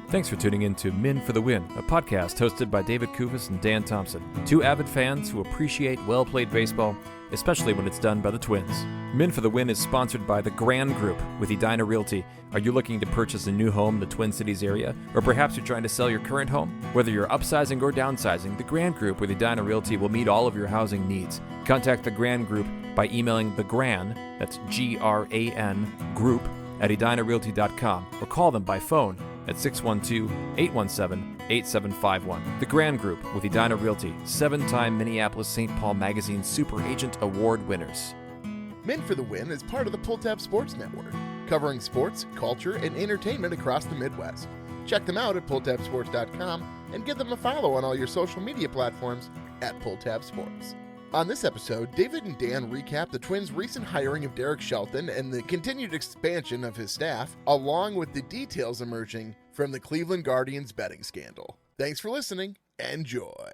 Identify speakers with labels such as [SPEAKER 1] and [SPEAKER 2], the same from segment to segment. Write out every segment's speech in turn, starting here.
[SPEAKER 1] Thanks for tuning in to Men for the Win, a podcast hosted by David Kufis and Dan Thompson, two avid fans who appreciate well-played baseball, especially when it's done by the Twins. Men for the Win is sponsored by the Grand Group with Edina Realty. Are you looking to purchase a new home in the Twin Cities area? Or perhaps you're trying to sell your current home? Whether you're upsizing or downsizing, the Grand Group with Edina Realty will meet all of your housing needs. Contact the Grand Group by emailing thegran, that's G-R-A-N, group, at edinarealty.com, or call them by phone at 612-817-8751. The Grand Group with Edina Realty, 7-time Minneapolis-St. Paul Magazine Super Agent Award winners.
[SPEAKER 2] Men for the Win is part of the Pulltab Sports Network, covering sports, culture, and entertainment across the Midwest. Check them out at pulltabsports.com and give them a follow on all your social media platforms at Pulltab Sports. On this episode, David and Dan recap the Twins' recent hiring of Derek Shelton and the continued expansion of his staff, along with the details emerging from the Cleveland Guardians betting scandal. Thanks for listening. Enjoy.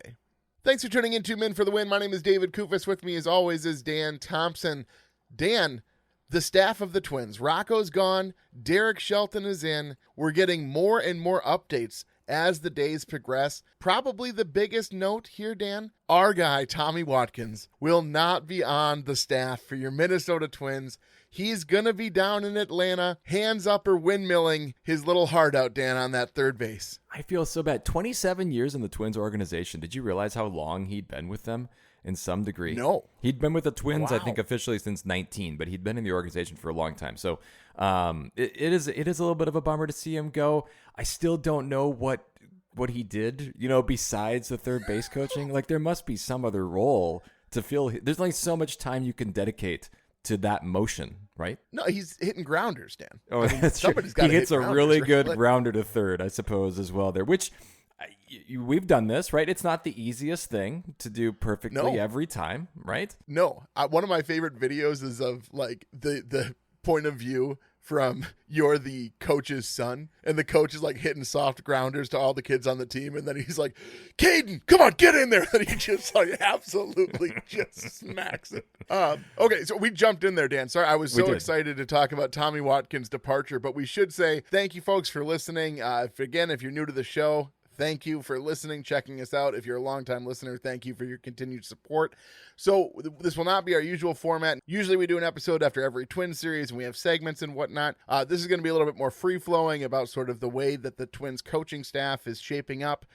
[SPEAKER 2] Thanks for tuning in to Men for the Win. My name is David Kufis. With me, as always, is Dan Thompson. Dan, the staff of the Twins. Rocco's gone. Derek Shelton is in. We're getting more and more updates as the days progress. Probably the biggest note here, Dan, our guy, Tommy Watkins, will not be on the staff for your Minnesota Twins. He's going to be down in Atlanta, hands up or windmilling his little heart out, Dan, on that third base.
[SPEAKER 1] I feel so bad. 27 years in the Twins organization. Did you realize how long he'd been with them? In some degree.
[SPEAKER 2] No.
[SPEAKER 1] He'd been with the Twins,
[SPEAKER 2] Wow.
[SPEAKER 1] I think, officially since 19, but he'd been in the organization for a long time. So it is a little bit of a bummer to see him go. I still don't know what he did, besides the third base coaching. Like, there must be some other role to fill. There's only so much time you can dedicate to that motion, right?
[SPEAKER 2] No, he's hitting grounders, Dan.
[SPEAKER 1] Oh, that's true. He hits a really good grounder to third, I suppose, as well there, which... we've done this, right? It's not the easiest thing to do perfectly every time, right?
[SPEAKER 2] No. One of my favorite videos is of like the point of view from you're the coach's son, and the coach is like hitting soft grounders to all the kids on the team, and then he's like, Caden, come on, get in there. And he just like absolutely just smacks it. Okay, so we jumped in there, Dan. Sorry, I was so excited to talk about Tommy Watkins' departure, but we should say thank you folks for listening. If you're new to the show, thank you for listening, checking us out. If you're a longtime listener, thank you for your continued support. So this will not be our usual format. Usually we do an episode after every Twins series, and we have segments and whatnot. This is going to be a little bit more free-flowing about sort of the way that the Twins coaching staff is shaping up.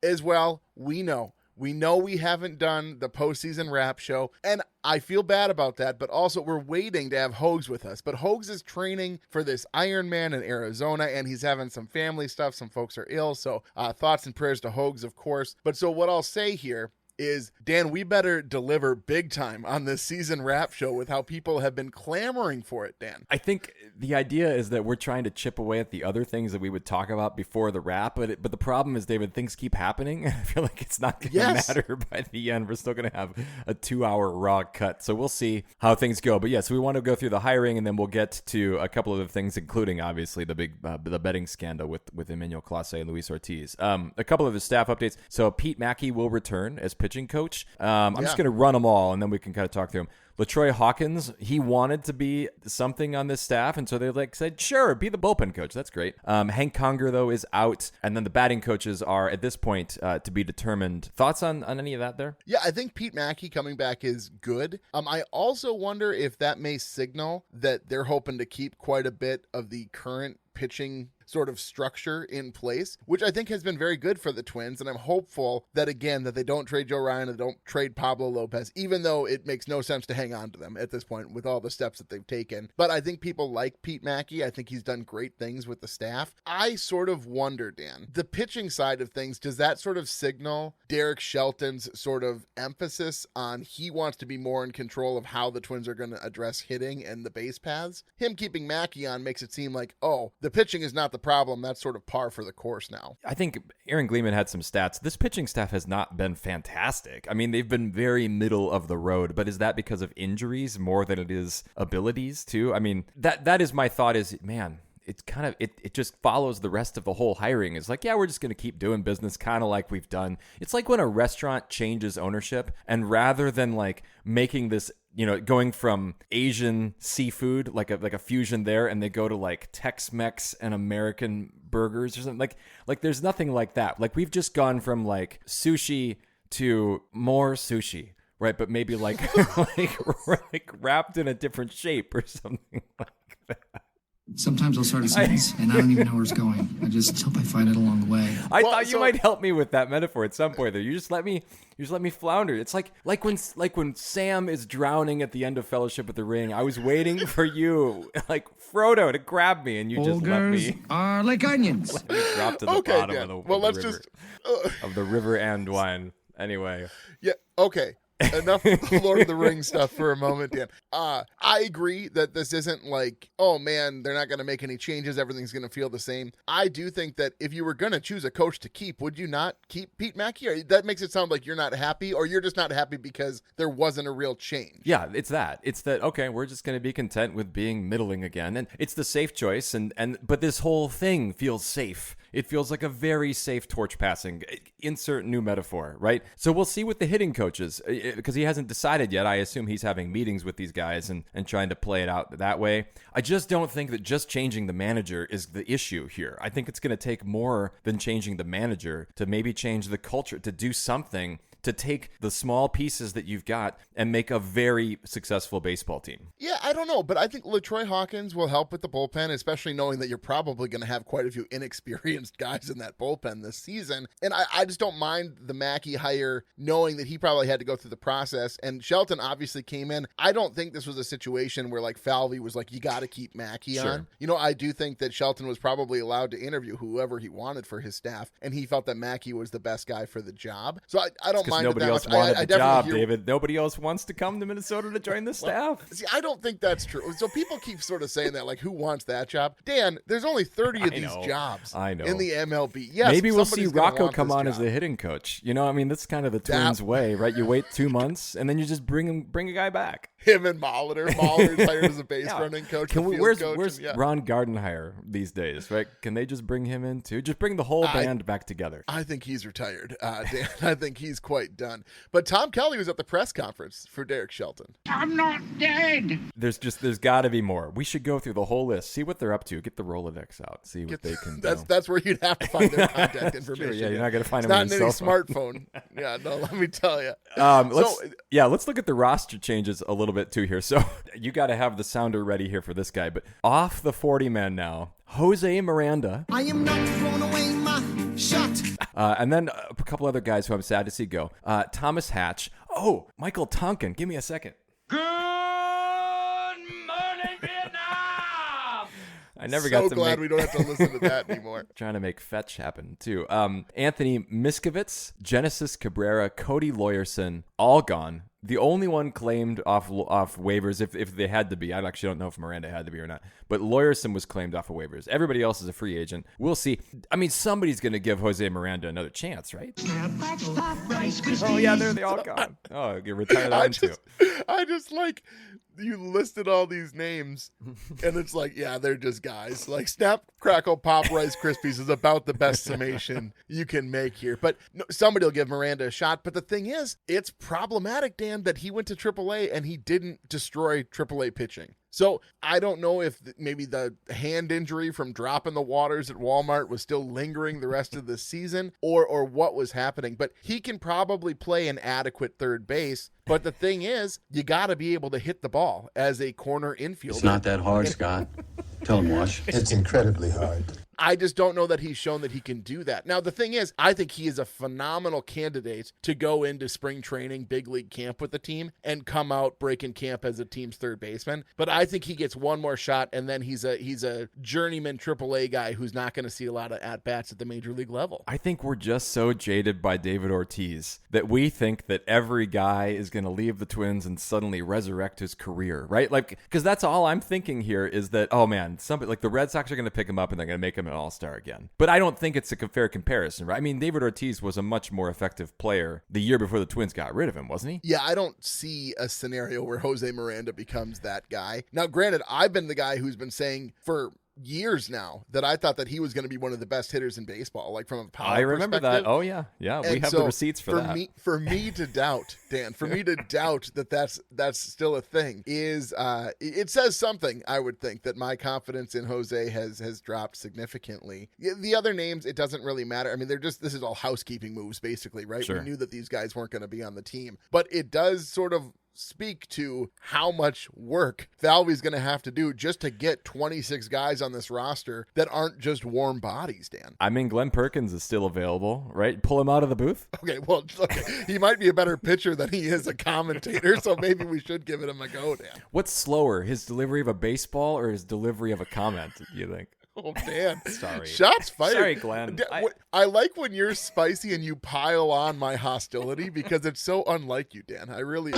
[SPEAKER 2] As well, we know we haven't done the postseason wrap show, and I feel bad about that, but also we're waiting to have Hogs with us. But Hogs is training for this Ironman in Arizona, and he's having some family stuff. Some folks are ill, so thoughts and prayers to Hogs, of course. But so what I'll say here is, Dan, we better deliver big time on this season wrap show with how people have been clamoring for it, Dan.
[SPEAKER 1] I think the idea is that we're trying to chip away at the other things that we would talk about before the wrap, but the problem is, David, things keep happening, and I feel like it's not going to matter by the end. We're still going to have a 2-hour raw cut, so we'll see how things go. But yes, we want to go through the hiring, and then we'll get to a couple of other things, including, obviously, the big the betting scandal with Emmanuel Clase and Luis Ortiz. A couple of his staff updates. So Pete Maki will return as pitching coach. I'm just going to run them all, and then we can kind of talk through them. LaTroy Hawkins, he wanted to be something on this staff, and so they said, sure, be the bullpen coach. That's great. Hank Conger, though, is out, and then the batting coaches are, at this point, to be determined. Thoughts on any of that there?
[SPEAKER 2] Yeah, I think Pete Maki coming back is good. I also wonder if that may signal that they're hoping to keep quite a bit of the current pitching sort of structure in place, which I think has been very good for the Twins. And I'm hopeful that, again, that they don't trade Joe Ryan and they don't trade Pablo Lopez, even though it makes no sense to hang on to them at this point with all the steps that they've taken. But I think people like Pete Maki. I think he's done great things with the staff. I sort of wonder, Dan, the pitching side of things, does that sort of signal Derek Shelton's sort of emphasis on he wants to be more in control of how the Twins are going to address hitting and the base paths? Him keeping Maki on makes it seem like, oh, the pitching is not the problem. That's sort of par for the course now.
[SPEAKER 1] I think Aaron Gleeman had some stats. This pitching staff has not been fantastic. I mean, they've been very middle of the road, but is that because of injuries more than it is abilities too? I mean, that is my thought is, man, it's kind of, it just follows the rest of the whole hiring. It's like, yeah, we're just going to keep doing business kind of like we've done. It's like when a restaurant changes ownership, and rather than like making this going from Asian seafood, like a fusion there, and they go to like Tex-Mex and American burgers or something. Like there's nothing like that. Like we've just gone from like sushi to more sushi, right? But maybe like like wrapped in a different shape or something like that.
[SPEAKER 3] Sometimes I'll start a sentence and I don't even know where it's going. I just hope I find it along the way.
[SPEAKER 1] I thought you might help me with that metaphor at some point there. You just let me flounder. It's like when Sam is drowning at the end of Fellowship of the Ring. I was waiting for you, like Frodo, to grab me, and you just let me.
[SPEAKER 3] Are like onions.
[SPEAKER 1] Let me drop to the bottom
[SPEAKER 2] Dan.
[SPEAKER 1] of
[SPEAKER 2] the
[SPEAKER 1] river and wine. Anyway.
[SPEAKER 2] Yeah. Okay. Enough Lord of the Rings stuff for a moment, Dan. I agree that this isn't like, oh man, they're not going to make any changes. Everything's going to feel the same. I do think that if you were going to choose a coach to keep, would you not keep Pete Maki? Or that makes it sound like you're not happy, or you're just not happy because there wasn't a real change.
[SPEAKER 1] Yeah, it's that. It's that, okay, we're just going to be content with being middling again. And it's the safe choice. But this whole thing feels safe. It feels like a very safe torch passing. Insert new metaphor, right? So we'll see with the hitting coaches, because he hasn't decided yet. I assume he's having meetings with these guys and trying to play it out that way. I just don't think that just changing the manager is the issue here. I think it's going to take more than changing the manager to maybe change the culture, to do something to take the small pieces that you've got and make a very successful baseball team.
[SPEAKER 2] Yeah, I don't know, but I think LaTroy Hawkins will help with the bullpen, especially knowing that you're probably going to have quite a few inexperienced guys in that bullpen this season. And I just don't mind the Mackey hire, knowing that he probably had to go through the process. And Shelton obviously came in. I don't think this was a situation where like Falvey was like, you got to keep Mackey on. I do think that Shelton was probably allowed to interview whoever he wanted for his staff, and he felt that Mackey was the best guy for the job. So I don't mind.
[SPEAKER 1] Nobody else wanted the job, David. Nobody else wants to come to Minnesota to join the staff.
[SPEAKER 2] See, I don't think that's true. So people keep sort of saying that, like, who wants that job? Dan, there's only 30 of these jobs in the MLB. Yes,
[SPEAKER 1] maybe we'll see Rocco come on as the hitting coach. I mean, that's kind of the Twins' way, right? You wait 2 months, and then you just bring a guy back.
[SPEAKER 2] Him and Molitor. Molitor's hired as a base running coach.
[SPEAKER 1] Where's Ron Gardenhire these days, right? Can they just bring him in too? Just bring the whole band back together.
[SPEAKER 2] I think he's retired, Dan. I think he's quite done. But Tom Kelly was at the press conference for Derek Shelton.
[SPEAKER 3] I'm not dead.
[SPEAKER 1] There's got to be more. We should go through the whole list, see what they're up to, get the Rolodex out, see what they can do.
[SPEAKER 2] That's where you'd have to find their contact information.
[SPEAKER 1] Sure, yeah, you're not going to find
[SPEAKER 2] them
[SPEAKER 1] on
[SPEAKER 2] any smartphone. Yeah, no, let me tell you.
[SPEAKER 1] Let's look at the roster changes a little bit too here. So you got to have the sounder ready here for this guy. But off the 40-man now, Jose Miranda.
[SPEAKER 3] I am not throwing away my shot.
[SPEAKER 1] And then a couple other guys who I'm sad to see go. Thomas Hatch. Oh, Michael Tonkin. Give me a second.
[SPEAKER 4] Good morning, Vietnam.
[SPEAKER 1] I never got to
[SPEAKER 2] glad we don't have to listen to that anymore.
[SPEAKER 1] Trying to make fetch happen, too. Anthony Miskovitz, Genesis Cabrera, Cody Lawyerson, all gone. The only one claimed off waivers, if they had to be. I actually don't know if Miranda had to be or not. But Lawyerson was claimed off of waivers. Everybody else is a free agent. We'll see. I mean, somebody's going to give Jose Miranda another chance, right? Oh, yeah, they're all gone. Oh, you retired on too.
[SPEAKER 2] I just like... You listed all these names, and it's like, yeah, they're just guys. Like, Snap, Crackle, Pop, Rice Krispies is about the best summation you can make here. But no, somebody will give Miranda a shot. But the thing is, it's problematic, Dan, that he went to AAA and he didn't destroy AAA pitching. So I don't know if maybe the hand injury from dropping the waters at Walmart was still lingering the rest of the season or what was happening. But he can probably play an adequate third base. But the thing is, you got to be able to hit the ball as a corner infielder.
[SPEAKER 5] It's not that hard, Scott. Tell him, Wash.
[SPEAKER 6] It's incredibly hard.
[SPEAKER 2] I just don't know that he's shown that he can do that. Now, the thing is, I think he is a phenomenal candidate to go into spring training, big league camp with the team and come out breaking camp as a team's third baseman. But I think he gets one more shot, and then he's a journeyman AAA guy who's not going to see a lot of at-bats at the major league level.
[SPEAKER 1] I think we're just so jaded by David Ortiz that we think that every guy is going to leave the Twins and suddenly resurrect his career, right? Like, because that's all I'm thinking here is that, oh man, somebody like the Red Sox are going to pick him up and they're going to make him an all-star again. But I don't think it's a fair comparison, right? I mean, David Ortiz was a much more effective player the year before the Twins got rid of him, wasn't he?
[SPEAKER 2] Yeah, I don't see a scenario where Jose Miranda becomes that guy. Now, granted, I've been the guy who's been saying for years now that I thought that he was going to be one of the best hitters in baseball, like from a power
[SPEAKER 1] I remember that.
[SPEAKER 2] perspective.
[SPEAKER 1] Oh, yeah. Yeah, we
[SPEAKER 2] And
[SPEAKER 1] have
[SPEAKER 2] so
[SPEAKER 1] the receipts for that.
[SPEAKER 2] For me to doubt, Dan, for me to doubt that that's still a thing is it says something, I would think, that my confidence in Jose has dropped significantly. The other names, it doesn't really matter. I mean, this is all housekeeping moves, basically, right?
[SPEAKER 1] Sure.
[SPEAKER 2] We knew that these guys weren't going to be on the team. But it does sort of speak to how much work Falvey's going to have to do just to get 26 guys on this roster that aren't just warm bodies, Dan.
[SPEAKER 1] I mean, Glenn Perkins is still available, right? Pull him out of the booth.
[SPEAKER 2] Okay, well, he might be a better pitcher than he is a commentator, so maybe we should give it a go, Dan.
[SPEAKER 1] What's slower, his delivery of a baseball or his delivery of a comment, do you think?
[SPEAKER 2] Oh, Dan.
[SPEAKER 1] Sorry.
[SPEAKER 2] Shots fired.
[SPEAKER 1] Sorry, Glenn.
[SPEAKER 2] I like when you're spicy and you pile on my hostility because it's so unlike you, Dan. I really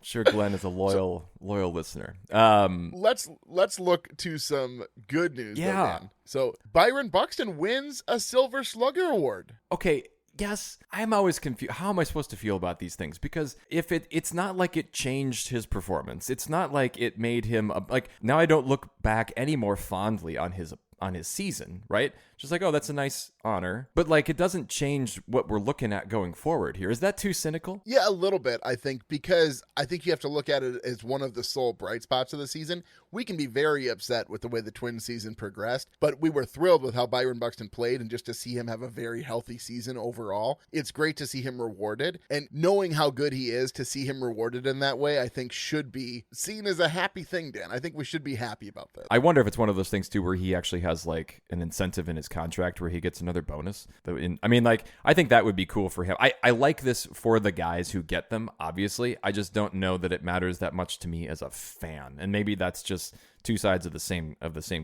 [SPEAKER 1] Sure, Glenn is a loyal listener.
[SPEAKER 2] Let's look to some good news, though, Dan. So Byron Buxton wins a Silver Slugger Award.
[SPEAKER 1] Okay. Yes, I'm always confused. How am I supposed to feel about these things? Because if it's not like it changed his performance. It's not like it made him now I don't look back any more fondly on his season, right? Just like, oh, that's a nice honor. But like, it doesn't change what we're looking at going forward here. Is that too cynical?
[SPEAKER 2] Yeah, a little bit, I think, because I think you have to look at it as one of the sole bright spots of the season. We can be very upset with the way the Twins season progressed, but we were thrilled with how Byron Buxton played, and just to see him have a very healthy season overall. It's great to see him rewarded, and knowing how good he is, to see him rewarded in that way, I think should be seen as a happy thing, Dan. I think we should be happy about that.
[SPEAKER 1] I wonder if it's one of those things too where he actually has like an incentive in his contract where he gets another bonus. I think that would be cool for him. I like this for the guys who get them, obviously. I just don't know that it matters that much to me as a fan. And maybe that's just two sides of the same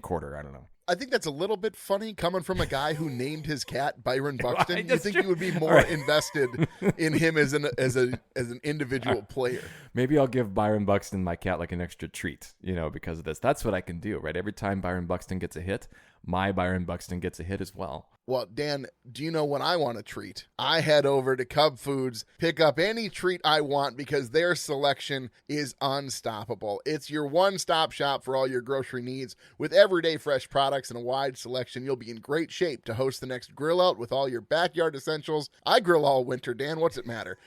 [SPEAKER 1] quarter. I don't know.
[SPEAKER 2] I think that's a little bit funny coming from a guy who named his cat Byron Buxton. You think
[SPEAKER 1] true.
[SPEAKER 2] you would be more invested in him as an individual player.
[SPEAKER 1] Maybe I'll give Byron Buxton, my cat, like an extra treat, because of this. That's what I can do, right? Every time Byron Buxton gets a hit, my Byron Buxton gets a hit as well.
[SPEAKER 2] Well, Dan, do you know when I want a treat? I head over to Cub Foods, pick up any treat I want because their selection is unstoppable. It's your one-stop shop for all your grocery needs. With everyday fresh products and a wide selection, you'll be in great shape to host the next grill out with all your backyard essentials. I grill all winter, Dan. What's it matter?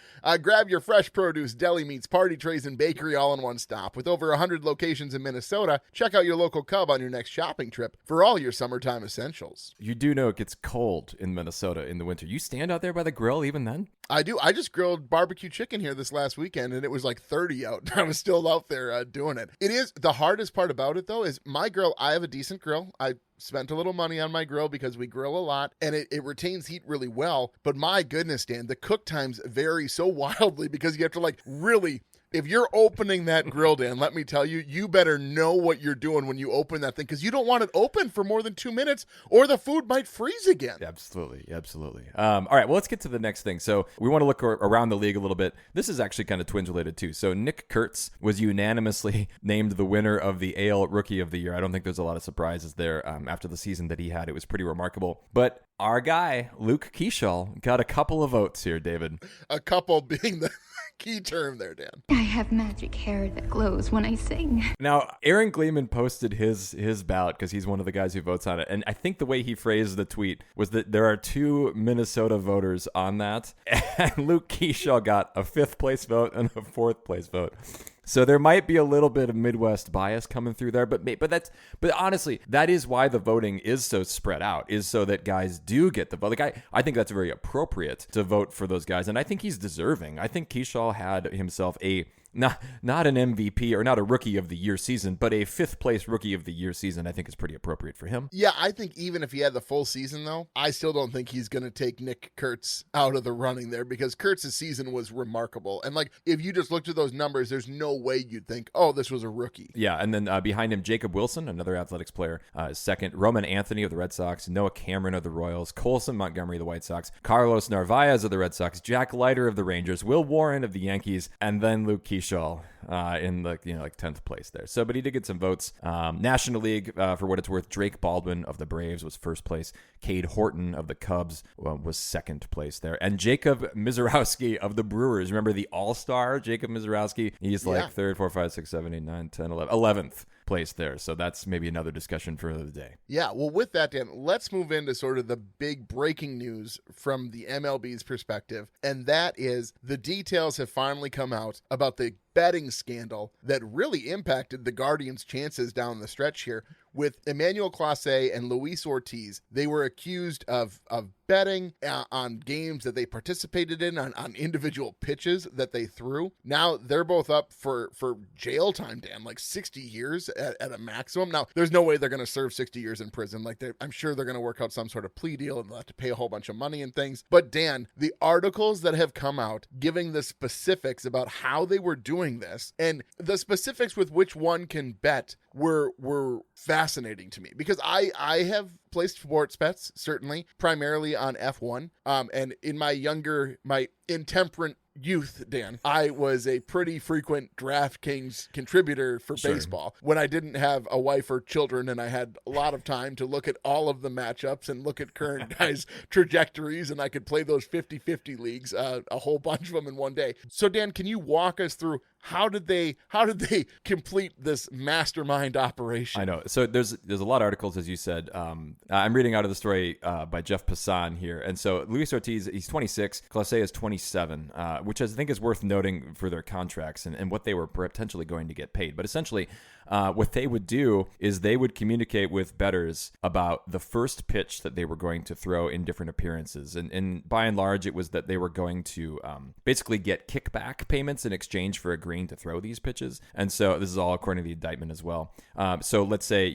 [SPEAKER 2] Grab your fresh produce, deli meats, party trays, and bakery all in one stop. With over 100 locations in Minnesota, check out your local Cub on your next shopping trip for all your summertime essentials.
[SPEAKER 1] You do know it gets cold in Minnesota in the winter. You stand out there by the grill even then?
[SPEAKER 2] I do. I just grilled barbecue chicken here this last weekend, and it was like 30 out. I was still out there doing it. It is the hardest part about it, though, is my grill. I have a decent grill. I spent a little money on my grill because we grill a lot, and it retains heat really well. But my goodness, Dan, the cook times vary so wildly because you have to really... If you're opening that grill, Dan, let me tell you, you better know what you're doing when you open that thing because you don't want it open for more than 2 minutes or the food might freeze again.
[SPEAKER 1] Absolutely. All right, well, let's get to the next thing. So we want to look around the league a little bit. This is actually kind of Twins related too. So Nick Kurtz was unanimously named the winner of the AL Rookie of the Year. I don't think there's a lot of surprises there after the season that he had. It was pretty remarkable. But our guy, Luke Keeschall, got a couple of votes here, David.
[SPEAKER 2] A couple being the key term there, Dan.
[SPEAKER 6] I have magic hair that glows when I sing.
[SPEAKER 1] Now, Aaron Gleeman posted his ballot because he's one of the guys who votes on it. And I think the way he phrased the tweet was that there are 2 Minnesota voters on that. And Luke Keeschall got a 5th place vote and a 4th place vote. So there might be a little bit of Midwest bias coming through there, but honestly, that is why the voting is so spread out, is so that guys do get the vote. I think that's very appropriate to vote for those guys, and I think he's deserving. I think Keeschall had himself not an MVP or not a Rookie of the Year season, but a 5th place Rookie of the Year season. I think is pretty appropriate for him.
[SPEAKER 2] Yeah, I think even if he had the full season, though, I still don't think he's going to take Nick Kurtz out of the running there because Kurtz's season was remarkable. And if you just looked at those numbers, there's no way you'd think, oh, this was a rookie.
[SPEAKER 1] Yeah, and then behind him, Jacob Wilson, another Athletics player, second. Roman Anthony of the Red Sox, Noah Cameron of the Royals, Colson Montgomery of the White Sox, Carlos Narvaez of the Red Sox, Jack Leiter of the Rangers, Will Warren of the Yankees, and then Luke Keeschall in like 10th place there. So, but he did get some votes. National League, for what it's worth, Drake Baldwin of the Braves was first place. Cade Horton of the Cubs was second place there, and Jacob Mizorowski of the Brewers. Remember the All-Star Jacob Mizorowski? He's like 3rd, 4th, 5th, 6th, 7th, 8th, 9th, 10th, 11th place there. So that's maybe another discussion for the day.
[SPEAKER 2] Yeah, well, with that, Dan, let's move into sort of the big breaking news from the MLB's perspective, and that is the details have finally come out about the betting scandal that really impacted the Guardians' chances down the stretch here. With Emmanuel Clase and Luis Ortiz, they were accused of betting on games that they participated in, on individual pitches that they threw. Now they're both up for jail time, Dan, like 60 years at a maximum. Now, there's no way they're going to serve 60 years in prison. Like, I'm sure they're going to work out some sort of plea deal and they'll have to pay a whole bunch of money and things. But Dan, the articles that have come out giving the specifics about how they were doing this and the specifics with which one can bet were fascinating to me, because I have placed sports bets, certainly, primarily on F1. And in my intemperate youth, Dan, I was a pretty frequent DraftKings contributor for baseball when I didn't have a wife or children and I had a lot of time to look at all of the matchups and look at current guys' trajectories, and I could play those 50-50 leagues, a whole bunch of them in one day. So Dan, can you walk us through how did they complete this mastermind operation?
[SPEAKER 1] I know. So there's a lot of articles, as you said. I'm reading out of the story by Jeff Passan here. And so Luis Ortiz, he's 26. Clase is 27, which I think is worth noting for their contracts and what they were potentially going to get paid. But essentially, what they would do is they would communicate with bettors about the first pitch that they were going to throw in different appearances. And by and large, it was that they were going to basically get kickback payments in exchange for agreeing to throw these pitches. And so this is all according to the indictment as well. So let's say,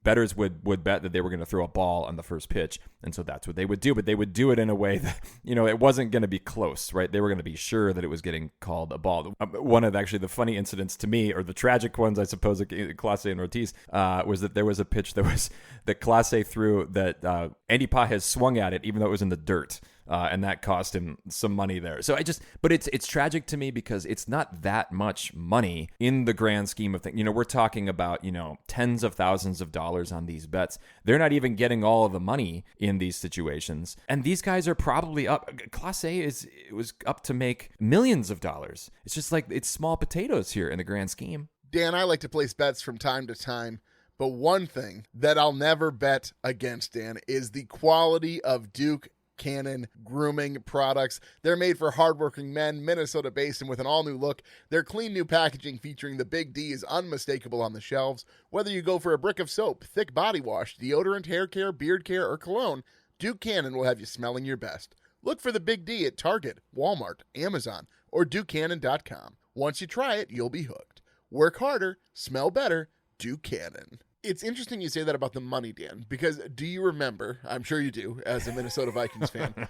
[SPEAKER 1] bettors would bet that they were going to throw a ball on the first pitch. And so that's what they would do. But they would do it in a way that, it wasn't going to be close, right? They were going to be sure that it was getting called a ball. One of actually the funny incidents to me, or the tragic ones, I suppose, Clase and Ortiz, was that there was a pitch that Clase threw that Andy Pages swung at it, even though it was in the dirt. And that cost him some money there. So but it's tragic to me because it's not that much money in the grand scheme of things. We're talking about, tens of thousands of dollars on these bets. They're not even getting all of the money in these situations. And these guys are probably up. Class A was up to make millions of dollars. It's just like, it's small potatoes here in the grand scheme.
[SPEAKER 2] Dan, I like to place bets from time to time. But one thing that I'll never bet against, Dan, is the quality of Duke Cannon grooming products. They're made for hardworking men, Minnesota-based, and with an all-new look. Their clean new packaging featuring the Big D is unmistakable on the shelves. Whether you go for a brick of soap, thick body wash, deodorant, hair care, beard care, or cologne, Duke Cannon will have you smelling your best. Look for the Big D at Target, Walmart, Amazon, or DukeCannon.com. Once you try it, you'll be hooked. Work harder, smell better, Duke Cannon. It's interesting you say that about the money, Dan, because do you remember, I'm sure you do, as a Minnesota Vikings fan,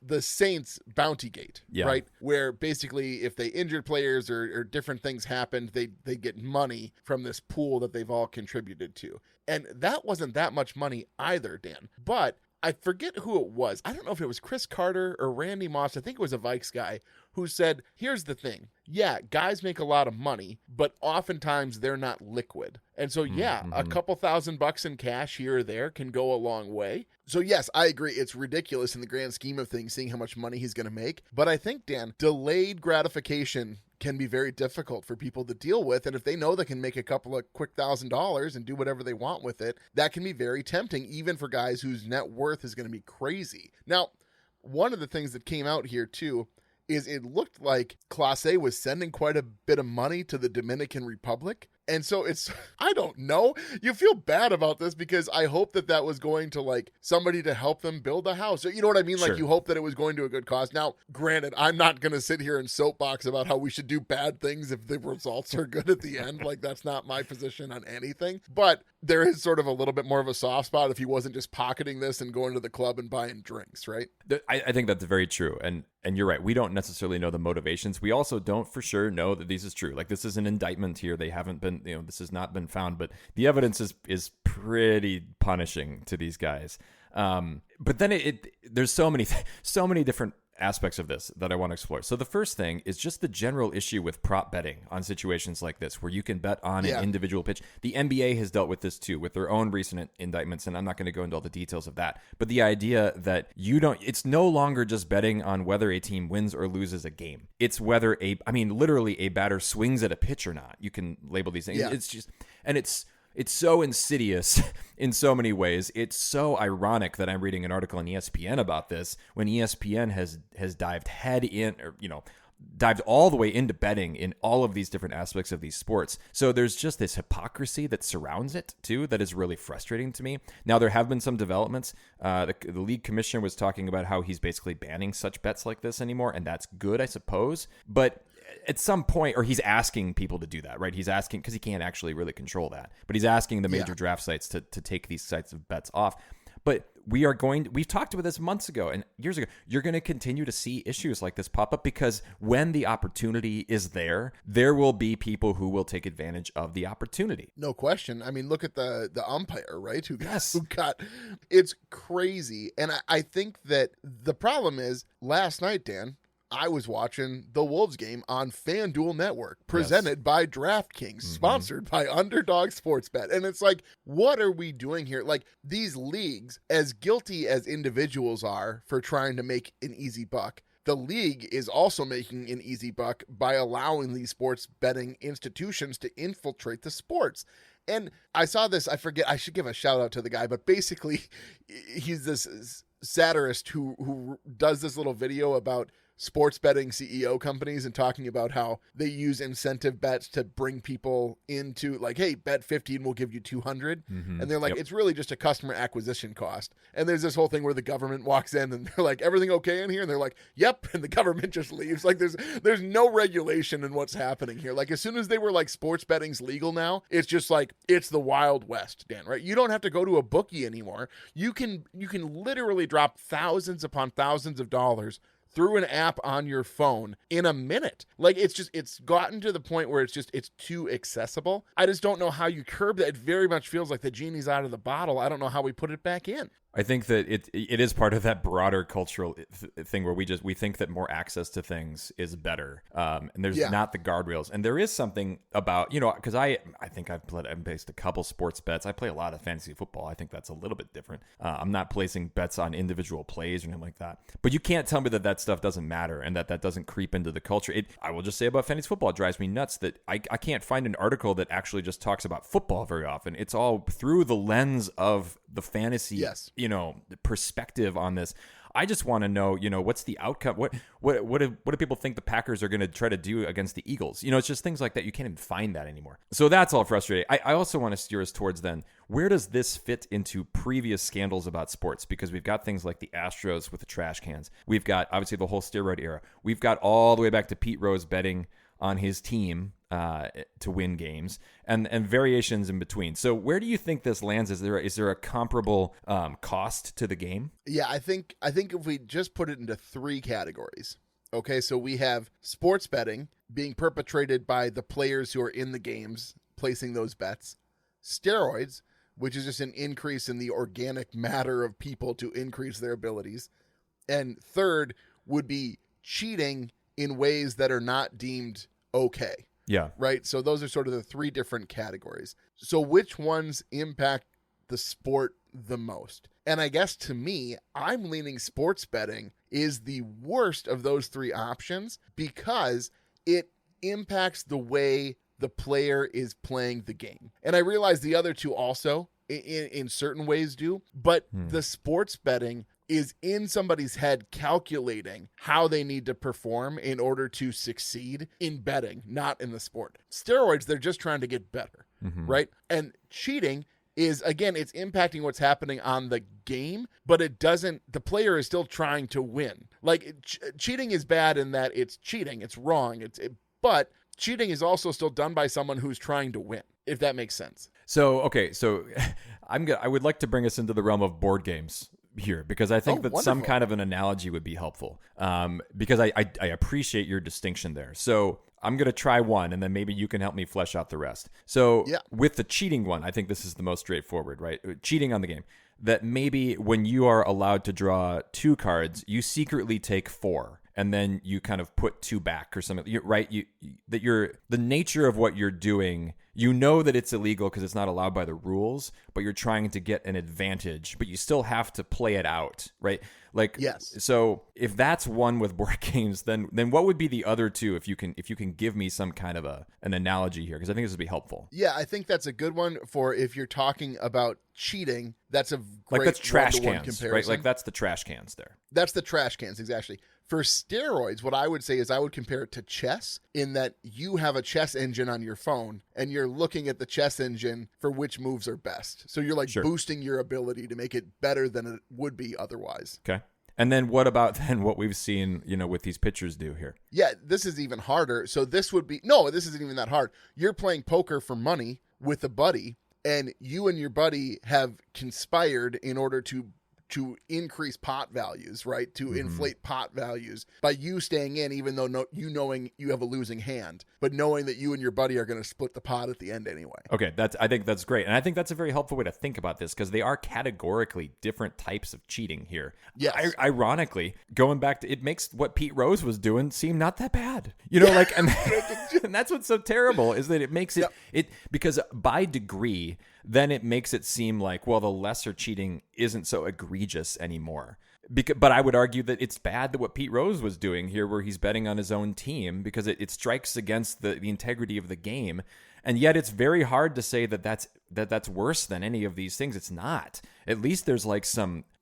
[SPEAKER 2] the Saints bounty gate, right? Where basically if they injured players or different things happened, they get money from this pool that they've all contributed to. And that wasn't that much money either, Dan. But I forget who it was. I don't know if it was Chris Carter or Randy Moss. I think it was a Vikes guy who said, here's the thing. Yeah, guys make a lot of money, but oftentimes they're not liquid. And so, a couple $1,000 in cash here or there can go a long way. So, yes, I agree. It's ridiculous in the grand scheme of things, seeing how much money he's going to make. But I think, Dan, delayed gratification can be very difficult for people to deal with. And if they know they can make a couple of quick $1,000 and do whatever they want with it, that can be very tempting, even for guys whose net worth is going to be crazy. Now, one of the things that came out here, too, is it looked like Class A was sending quite a bit of money to the Dominican Republic. And so I don't know. You feel bad about this because I hope that was going to like somebody to help them build a house. You know what I mean? Like you hope that it was going to a good cause. Now, granted, I'm not going to sit here and soapbox about how we should do bad things if the results are good at the end. Like that's not my position on anything. But there is sort of a little bit more of a soft spot if he wasn't just pocketing this and going to the club and buying drinks, right?
[SPEAKER 1] I think that's very true. And you're right. We don't necessarily know the motivations. We also don't for sure know that this is true. Like this is an indictment here. They haven't been, this has not been found, but the evidence is pretty punishing to these guys. But then there's so many different aspects of this that I want to explore. So the first thing is just the general issue with prop betting on situations like this, where you can bet on an individual pitch. The NBA has dealt with this too, with their own recent indictments, and I'm not going to go into all the details of that. But the idea that it's no longer just betting on whether a team wins or loses a game. It's whether literally a batter swings at a pitch or not. You can label these things. It's so insidious in so many ways. It's so ironic that I'm reading an article on ESPN about this when ESPN has dived all the way into betting in all of these different aspects of these sports. So there's just this hypocrisy that surrounds it too that is really frustrating to me. Now, there have been some developments. The league commissioner was talking about how he's basically banning such bets like this anymore, and that's good, I suppose. But at some point, or he's asking people to do that, right? He's asking, because he can't actually really control that, but he's asking the major draft sites to take these sites of bets off. But we've talked about this months ago and years ago. You're going to continue to see issues like this pop up because when the opportunity is there will be people who will take advantage of the opportunity.
[SPEAKER 2] No question. I mean, look at the umpire, right? Who got it's crazy. And I think that the problem is last night, Dan, I was watching the Wolves game on FanDuel Network, presented by DraftKings, sponsored by Underdog Sportsbet. And it's like, what are we doing here? Like, these leagues, as guilty as individuals are for trying to make an easy buck, the league is also making an easy buck by allowing these sports betting institutions to infiltrate the sports. And I saw this, I forget, I should give a shout out to the guy, but basically he's this satirist who does this little video about sports betting CEO companies and talking about how they use incentive bets to bring people into, like, hey, bet 50 and we'll give you 200. And they're like, it's really just a customer acquisition cost. And there's this whole thing where the government walks in and they're like, everything okay in here? And they're like, yep. And the government just leaves. Like, there's no regulation in what's happening here. Like, as soon as they were like, sports betting's legal now, it's just like, it's the Wild West, Dan, right? You don't have to go to a bookie anymore. You can literally drop thousands upon thousands of dollars through an app on your phone in a minute. Like, it's gotten to the point where it's too accessible. I just don't know how you curb that. It very much feels like the genie's out of the bottle. I don't know how we put it back in.
[SPEAKER 1] I think that it is part of that broader cultural thing where we think that more access to things is better, and there's not the guardrails. And there is something about, because I think I've placed a couple sports bets. I play a lot of fantasy football. I think that's a little bit different. I'm not placing bets on individual plays or anything like that. But you can't tell me that stuff doesn't matter and that doesn't creep into the culture. I will just say about fantasy football, it drives me nuts that I can't find an article that actually just talks about football very often. It's all through the lens of the fantasy, the perspective on this. I just want to know, what's the outcome? What do people think the Packers are going to try to do against the Eagles? It's just things like that. You can't even find that anymore. So that's all frustrating. I also want to steer us towards then, where does this fit into previous scandals about sports? Because we've got things like the Astros with the trash cans. We've got, obviously, the whole steroid era. We've got all the way back to Pete Rose betting on his team to win games, and variations in between. So where do you think this lands? Is there a comparable cost to the game?
[SPEAKER 2] Yeah, I think if we just put it into three categories. Okay, so we have sports betting being perpetrated by the players who are in the games placing those bets, steroids, which is just an increase in the organic matter of people to increase their abilities, and third would be cheating in ways that are not deemed okay.
[SPEAKER 1] Yeah.
[SPEAKER 2] Right? So those are sort of the three different categories. So which ones impact the sport the most? And I guess to me, I'm leaning sports betting is the worst of those three options because it impacts the way the player is playing the game. And I realize the other two also in certain ways do, but the sports betting is in somebody's head calculating how they need to perform in order to succeed in betting, not in the sport. Steroids, they're just trying to get better, right? And cheating is, again, it's impacting what's happening on the game, but the player is still trying to win. Like, cheating is bad in that it's cheating, it's wrong, but cheating is also still done by someone who's trying to win, if that makes sense.
[SPEAKER 1] So, okay, so I would like to bring us into the realm of board games here, because I think that
[SPEAKER 2] wonderful.
[SPEAKER 1] Some kind of an analogy would be helpful, because I appreciate your distinction there. So I'm going to try one, and then maybe you can help me flesh out the rest. So with the cheating one, I think this is the most straightforward, right? Cheating on the game. that maybe when you are allowed to draw 2 cards, you secretly take 4. And then you kind of put 2 back or something, right? The nature of what you're doing, you know that it's illegal because it's not allowed by the rules, but you're trying to get an advantage, but you still have to play it out, right? Like,
[SPEAKER 2] yes.
[SPEAKER 1] So if that's one with board games, then what would be the other 2? If you can give me some kind of an analogy here, because I think this would be helpful.
[SPEAKER 2] Yeah, I think that's a good one for if you're talking about cheating. That's a great
[SPEAKER 1] that's trash
[SPEAKER 2] one-to-one
[SPEAKER 1] cans,
[SPEAKER 2] comparison.
[SPEAKER 1] right? Like that's the trash cans there.
[SPEAKER 2] That's the trash cans, exactly. For steroids, what I would say is I would compare it to chess in that you have a chess engine on your phone and you're looking at the chess engine for which moves are best. So you're like boosting your ability to make it better than it would be otherwise.
[SPEAKER 1] Okay. And then what about then what we've seen, with these pitchers do here?
[SPEAKER 2] Yeah, this is even harder. So this isn't even that hard. You're playing poker for money with a buddy, and you and your buddy have conspired in order to increase pot values, right? To inflate pot values by you staying in, even though knowing you have a losing hand, but knowing that you and your buddy are going to split the pot at the end anyway.
[SPEAKER 1] Okay, I think that's great. And I think that's a very helpful way to think about this because they are categorically different types of cheating here.
[SPEAKER 2] Yes.
[SPEAKER 1] Ironically, going back to, it makes what Pete Rose was doing seem not that bad. And that's what's so terrible is that it makes it because by degree, then it makes it seem like, well, the lesser cheating isn't so egregious anymore. But I would argue that it's bad that what Pete Rose was doing here, where he's betting on his own team, because it strikes against the integrity of the game. And yet it's very hard to say that's worse than any of these things. It's not. At least there's like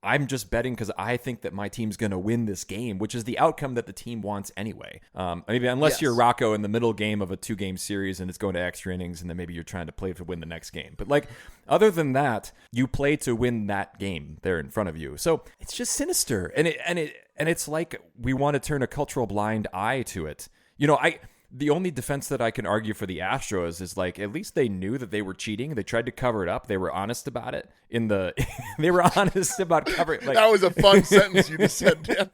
[SPEAKER 1] I'm just betting because I think that my team's going to win this game, which is the outcome that the team wants anyway. Maybe unless you're Rocco in the middle game of a 2-game series and it's going to extra innings, and then maybe you're trying to play to win the next game. But like, other than that, you play to win that game there in front of you. So it's just sinister. And it's like we want to turn a cultural blind eye to it. The only defense that I can argue for the Astros is like, at least they knew that they were cheating. They tried to cover it up. They were honest about it. They were honest about covering. Like,
[SPEAKER 2] that was a fun sentence you just said, Dan.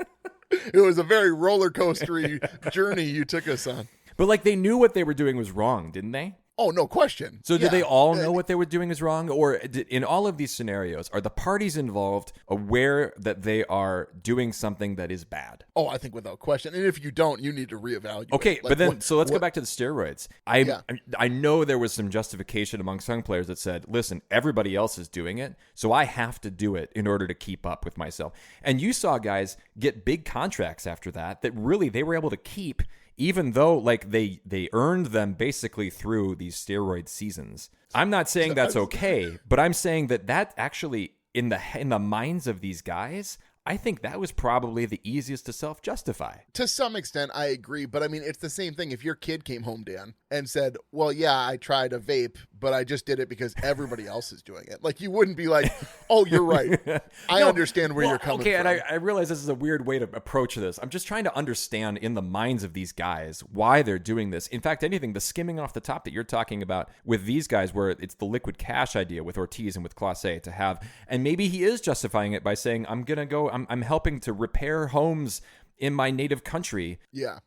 [SPEAKER 2] It was a very roller coastery journey you took us on.
[SPEAKER 1] But like, they knew what they were doing was wrong, didn't they?
[SPEAKER 2] Oh, no question.
[SPEAKER 1] So did they all know what they were doing is wrong? Or in all of these scenarios, are the parties involved aware that they are doing something that is bad?
[SPEAKER 2] Oh, I think without question. And if you don't, you need to reevaluate.
[SPEAKER 1] Okay, but then, let's go back to the steroids. I know there was some justification among some players that said, listen, everybody else is doing it, so I have to do it in order to keep up with myself. And you saw guys get big contracts after that really they were able to keep, even though like they earned them basically through these steroid seasons. I'm not saying that's okay, but I'm saying that actually in the minds of these guys, I think that was probably the easiest to self-justify.
[SPEAKER 2] To some extent, I agree. But I mean, it's the same thing. If your kid came home, Dan, and said, well, yeah, I tried a vape, but I just did it because everybody else is doing it. Like, you wouldn't be like, oh, you're right. I understand where you're coming from.
[SPEAKER 1] And I realize this is a weird way to approach this. I'm just trying to understand in the minds of these guys why they're doing this. In fact, the skimming off the top that you're talking about with these guys, where it's the liquid cash idea with Ortiz and with Clase to have, and maybe he is justifying it by saying, I'm helping to repair homes in my native country.
[SPEAKER 2] Yeah.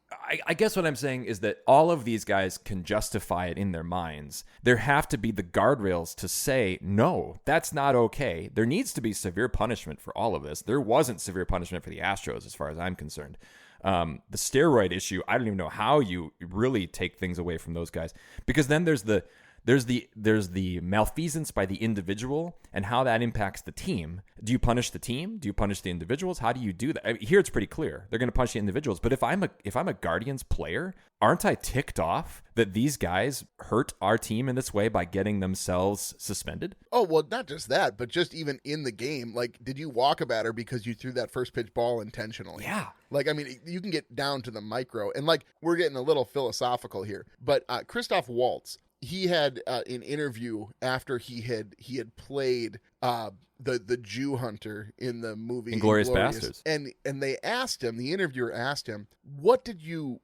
[SPEAKER 1] I guess what I'm saying is that all of these guys can justify it in their minds. There have to be the guardrails to say, no, that's not okay. There needs to be severe punishment for all of this. There wasn't severe punishment for the Astros as far as I'm concerned. The steroid issue, I don't even know how you really take things away from those guys, because then there's the malfeasance by the individual and how that impacts the team. Do you punish the team? Do you punish the individuals? How do you do that? Here it's pretty clear. They're going to punish the individuals. But if I'm a Guardians player, aren't I ticked off that these guys hurt our team in this way by getting themselves suspended?
[SPEAKER 2] Oh, well, not just that, but just even in the game. Like, did you walk a batter because you threw that first pitch ball intentionally?
[SPEAKER 1] Yeah.
[SPEAKER 2] Like, I mean, you can get down to the micro. And like, we're getting a little philosophical here. But Christoph Waltz, he had an interview after he had played the Jew hunter in the movie
[SPEAKER 1] Inglourious Basterds,
[SPEAKER 2] and they asked him, the interviewer asked him, what did you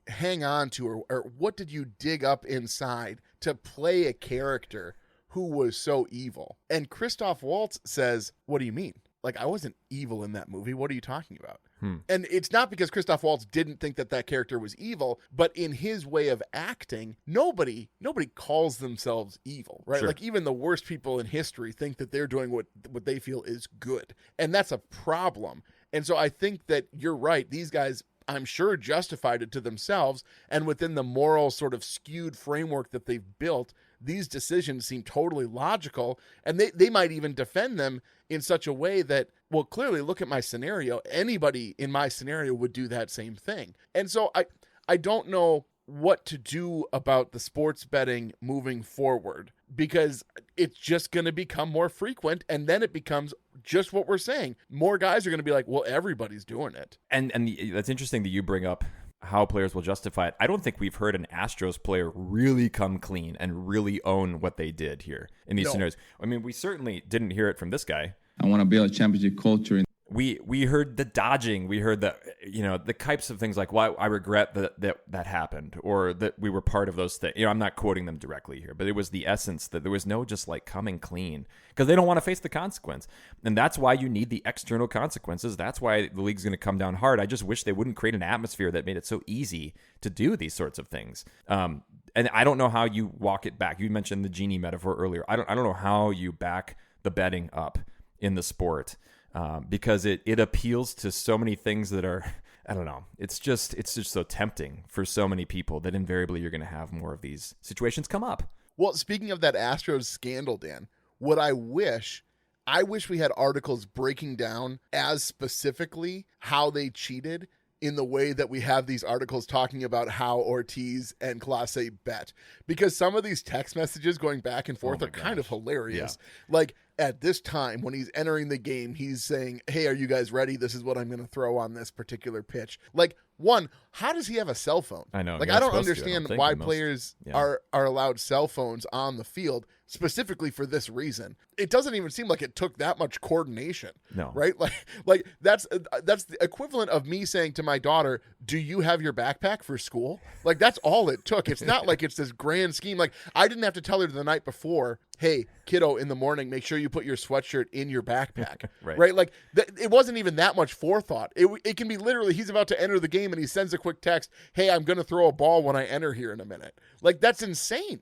[SPEAKER 2] hang on to, or what did you dig up inside to play a character who was so evil? And Christoph Waltz says, what do you mean? Like, I wasn't evil in that movie. What are you talking about? And it's not because Christoph Waltz didn't think that character was evil, but in his way of acting, nobody calls themselves evil, right?
[SPEAKER 1] Sure.
[SPEAKER 2] Like even the worst people in history think that they're doing what they feel is good. And that's a problem. And so I think that you're right. These guys, I'm sure, justified it to themselves. And within the moral sort of skewed framework that they've built, these decisions seem totally logical. And they might even defend them in such a way that, well, clearly, look at my scenario. Anybody in my scenario would do that same thing. And so I don't know what to do about the sports betting moving forward, because it's just going to become more frequent. And then it becomes just what we're saying. More guys are going to be like, well, everybody's doing it.
[SPEAKER 1] And that's interesting that you bring up how players will justify it. I don't think we've heard an Astros player really come clean and really own what they did here in these scenarios. I mean, we certainly didn't hear it from this guy.
[SPEAKER 7] I want to build a championship culture.
[SPEAKER 1] We heard the dodging. We heard the types of things like, why I regret that happened, or that we were part of those things. I'm not quoting them directly here, but it was the essence that there was no just like coming clean, because they don't want to face the consequence. And that's why you need the external consequences. That's why the league's going to come down hard. I just wish they wouldn't create an atmosphere that made it so easy to do these sorts of things. And I don't know how you walk it back. You mentioned the genie metaphor earlier. I don't know how you back the betting up in the sport. Because it appeals to so many things that are, I don't know, it's just so tempting for so many people that invariably you're going to have more of these situations come up.
[SPEAKER 2] Well, speaking of that Astros scandal, Dan, what I wish we had articles breaking down as specifically how they cheated in the way that we have these articles talking about how Ortiz and Clase bet. Because some of these text messages going back and forth are kind of hilarious. Yeah. Like, at this time, when he's entering the game, he's saying, hey, are you guys ready? This is what I'm going to throw on this particular pitch. Like, one, how does he have a cell phone?
[SPEAKER 1] I know.
[SPEAKER 2] Like, I don't understand why players are allowed cell phones on the field, specifically for this reason. It doesn't even seem like it took that much coordination. No. Right? Like that's the equivalent of me saying to my daughter, do you have your backpack for school? Like, that's all it took. It's not like it's this grand scheme. Like, I didn't have to tell her the night before, hey, kiddo, in the morning, make sure you put your sweatshirt in your backpack. Right? Like, it wasn't even that much forethought. It can be literally, he's about to enter the game and he sends a quick text, hey, I'm going to throw a ball when I enter here in a minute. Like, that's insane.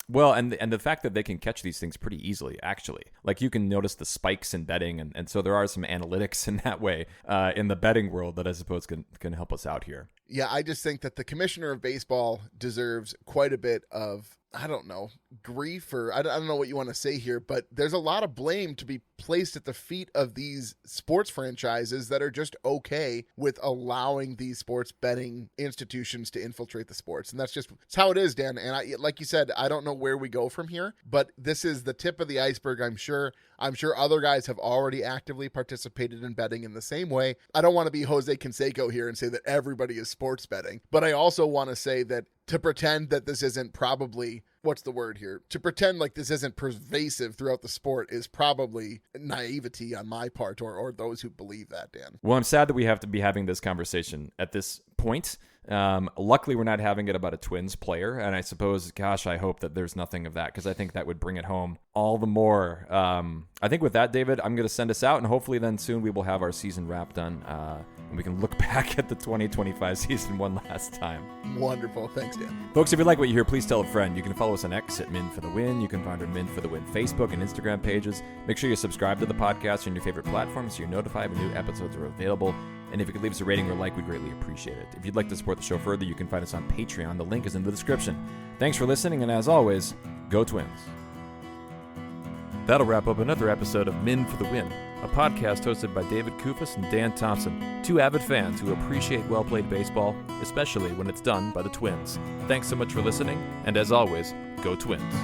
[SPEAKER 1] Well, and the fact that they can catch these things pretty easily, actually. Like, you can notice the spikes in betting, and so there are some analytics in that way in the betting world that I suppose can help us out here.
[SPEAKER 2] Yeah, I just think that the commissioner of baseball deserves quite a bit of, I don't know, grief, or I don't know what you want to say here, but there's a lot of blame to be placed at the feet of these sports franchises that are just okay with allowing these sports betting institutions to infiltrate the sports. And that's how it is, Dan. And like you said, I don't know where we go from here, but this is the tip of the iceberg, I'm sure. I'm sure other guys have already actively participated in betting in the same way. I don't want to be Jose Canseco here and say that everybody is sports betting, but I also want to say that to pretend that this isn't probably, what's the word here? To pretend like this isn't pervasive throughout the sport is probably naivety on my part, or those who believe that, Dan.
[SPEAKER 1] Well, I'm sad that we have to be having this conversation at this point. Luckily, we're not having it about a Twins player, and I suppose, gosh, I hope that there's nothing of that, because I think that would bring it home all the more. I think with that, David, I'm going to send us out, and hopefully then soon we will have our season wrap done, and we can look back at the 2025 season one last time.
[SPEAKER 2] Wonderful. Thanks, Dan.
[SPEAKER 1] Folks, if you like what you hear, please tell a friend. You can follow us on X at Min for the Win. You can find our Min for the Win Facebook and Instagram pages. Make sure you subscribe to the podcast on your favorite platform so you're notified when new episodes are available. And if you could leave us a rating or like, we'd greatly appreciate it. If you'd like to support the show further, you can find us on Patreon. The link is in the description. Thanks for listening, and as always, go Twins. That'll wrap up another episode of Min for the Win, a podcast hosted by David Kufis and Dan Thompson, two avid fans who appreciate well-played baseball, especially when it's done by the Twins. Thanks so much for listening, and as always, go Twins.